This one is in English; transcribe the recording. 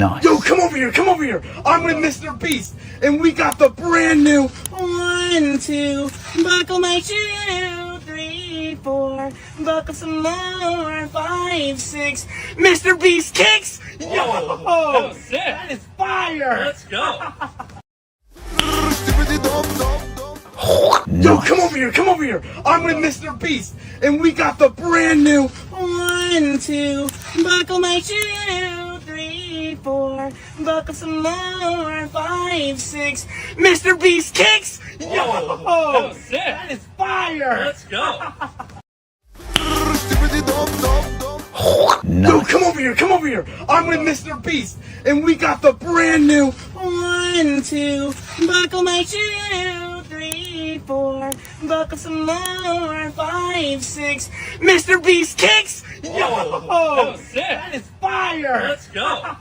Nice. Yo, come over here. I'm with MrBeast, and we got the brand new 1, 2, buckle my shoe, 3, 4, buckle some more, 5, 6, MrBeast kicks. Yo, that was sick. That is fire. Let's go. Yo, come over here. I'm with MrBeast, and we got the brand new 1, 2, buckle my shoe, 3, 4, buckle some more, 5, 6, MrBeast kicks. Yo, that was sick. That is fire. Let's go. Yo, come over here. I'm with MrBeast, and we got the brand new 1, 2, buckle my shoe, 3, 4, buckle some more, 5, 6, MrBeast kicks. Yo, that was sick. That is fire. Let's go.